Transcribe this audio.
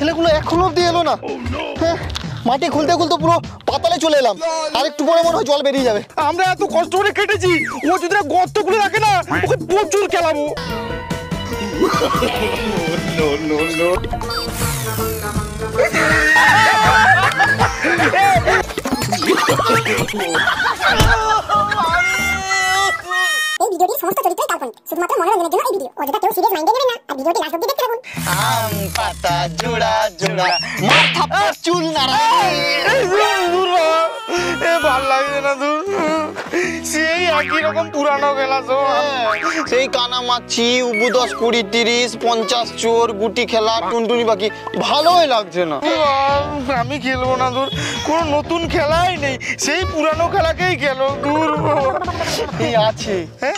ছেলেগুলো এখনো অব্দি এলো না। হ্যাঁ, মাটি খুলতে খুলতে পুরো পাতালে চলে এলাম, আর একটু পরে মনে হয় জল বেরিয়ে যাবে। আমরা এত কষ্ট করে কেটেছি, ও যদি না গর্ত খুলে রাখে না, ওকে প্রচুর খেলাবো। এই ভিডিওটির সমস্ত চরিত্রই কাল্পনিক, শুধুমাত্র মনোরঞ্জনের জন্য এই ভিডিও। অযথা কেউ সিরিয়াস মাইন্ডে নেবেন না, আর ভিডিওটি লাস্ট অবধি দেখতে থাকুন। আম পাতা জোড়া জোড়া মাথা পর চুল নাড়া। ভাল লাগে না দূর, সেই একই রকম পুরানো খেলা তো। সেই কানামাছি, উবু 10 20 30 50 চোর, গুটি খেলা, টুনটুনি পাখি, ভালোই লাগছে না। আমি খেলবো না দূর, কোনো নতুন খেলাই নেই, সেই পুরানো খেলাকেই খেলো দূর। এই আছে, হ্যাঁ